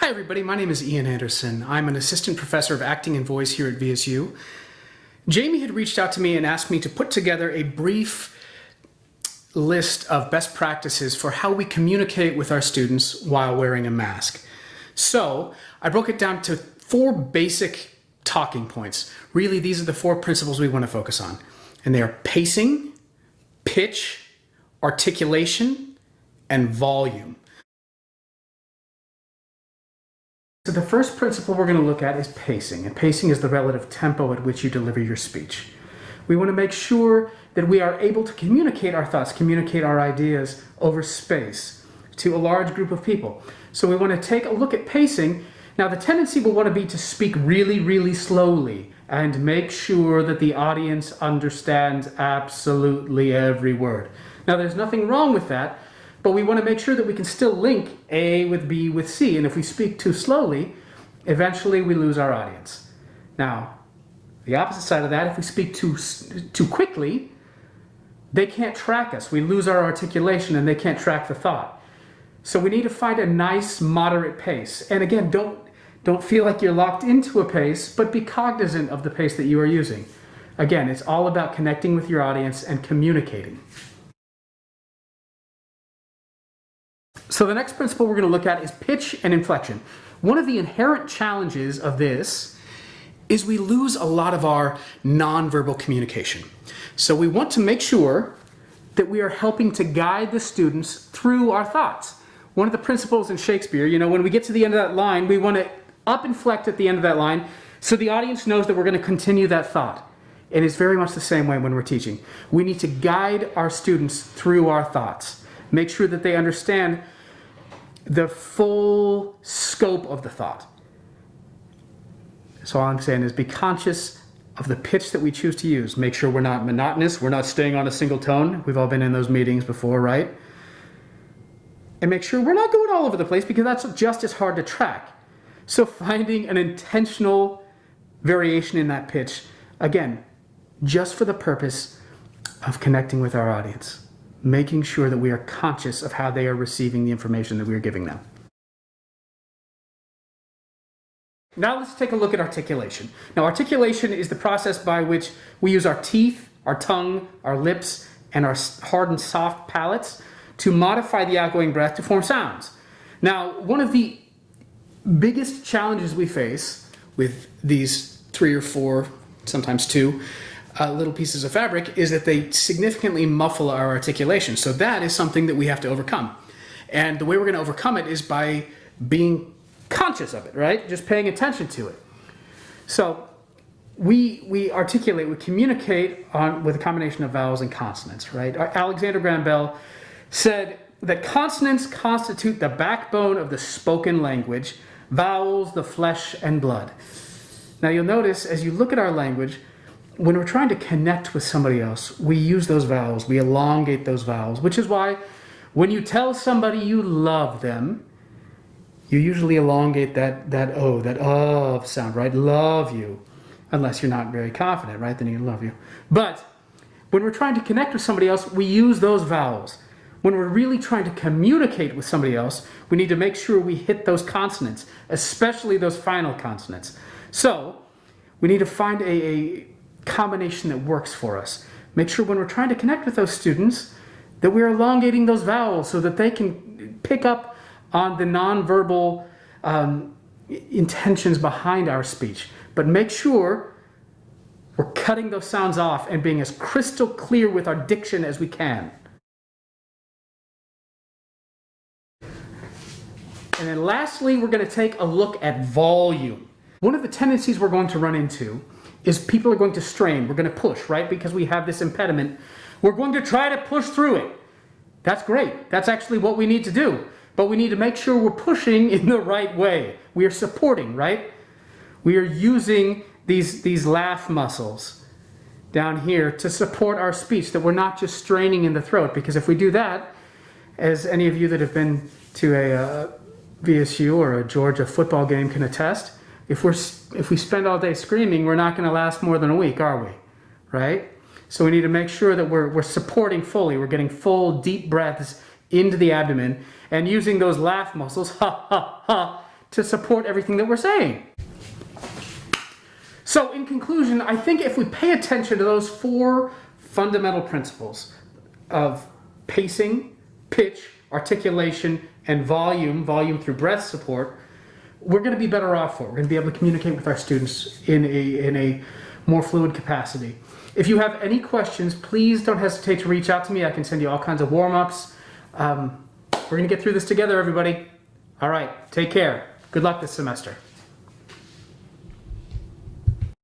Hi everybody, my name is Ian Anderson. I'm an assistant professor of acting and voice here at VSU. Jamie had reached out to me and asked me to put together a brief list of best practices for how we communicate with our students while wearing a mask. So I broke it down to 4 basic talking points. Really, these are the 4 principles we want to focus on. And they are pacing, pitch, articulation, and volume. So the first principle we're going to look at is pacing, and pacing is the relative tempo at which you deliver your speech. We want to make sure that we are able to communicate our thoughts, communicate our ideas over space to a large group of people. So we want to take a look at pacing. Now the tendency will want to be to speak really, really slowly and make sure that the audience understands absolutely every word. Now there's nothing wrong with that, but we want to make sure that we can still link A with B with C. And if we speak too slowly, eventually we lose our audience. Now, the opposite side of that, if we speak too quickly, they can't track us. We lose our articulation and they can't track the thought. So we need to find a nice, moderate pace. And again, don't feel like you're locked into a pace, but be cognizant of the pace that you are using. Again, it's all about connecting with your audience and communicating. So the next principle we're going to look at is pitch and inflection. One of the inherent challenges of this is we lose a lot of our nonverbal communication. So we want to make sure that we are helping to guide the students through our thoughts. One of the principles in Shakespeare, when we get to the end of that line, we want to up inflect at the end of that line so the audience knows that we're going to continue that thought. And it's very much the same way when we're teaching. We need to guide our students through our thoughts. Make sure that they understand the full scope of the thought. So all I'm saying is be conscious of the pitch that we choose to use. Make sure we're not monotonous, we're not staying on a single tone. We've all been in those meetings before, right? And make sure we're not going all over the place because that's just as hard to track. So finding an intentional variation in that pitch, again, just for the purpose of connecting with our audience. Making sure that we are conscious of how they are receiving the information that we are giving them. Now let's take a look at articulation. Now articulation is the process by which we use our teeth, our tongue, our lips, and our hard and soft palates to modify the outgoing breath to form sounds. Now one of the biggest challenges we face with these 3 or 4, sometimes 2, little pieces of fabric is that they significantly muffle our articulation. So that is something that we have to overcome. And the way we're going to overcome it is by being conscious of it, right? Just paying attention to it. So we articulate, we communicate with a combination of vowels and consonants, right? Alexander Graham Bell said that consonants constitute the backbone of the spoken language, vowels the flesh and blood. Now you'll notice as you look at our language, when we're trying to connect with somebody else, we use those vowels, we elongate those vowels, which is why when you tell somebody you love them, you usually elongate that O, that of sound, right? Love you. Unless you're not very confident, right? Then you love you. But when we're trying to connect with somebody else, we use those vowels. When we're really trying to communicate with somebody else, we need to make sure we hit those consonants, especially those final consonants. So we need to find a combination that works for us. Make sure when we're trying to connect with those students that we're elongating those vowels so that they can pick up on the nonverbal intentions behind our speech. But make sure we're cutting those sounds off and being as crystal clear with our diction as we can. And then lastly, we're going to take a look at volume. One of the tendencies we're going to run into is people are going to strain. We're going to push, right? Because we have this impediment. We're going to try to push through it. That's great. That's actually what we need to do. But we need to make sure we're pushing in the right way. We are supporting, right? We are using these laugh muscles down here to support our speech, that we're not just straining in the throat. Because if we do that, as any of you that have been to a VSU or a Georgia football game can attest, if we spend all day screaming, we're not going to last more than a week, are we? Right? So we need to make sure that we're supporting fully. We're getting full, deep breaths into the abdomen and using those laugh muscles, ha, ha, ha, to support everything that we're saying. So in conclusion, I think if we pay attention to those 4 fundamental principles of pacing, pitch, articulation, and volume through breath support, we're going to be better off for it. We're going to be able to communicate with our students in a more fluid capacity. If you have any questions, please don't hesitate to reach out to me. I can send you all kinds of warm-ups. We're going to get through this together, everybody. All right, take care. Good luck this semester.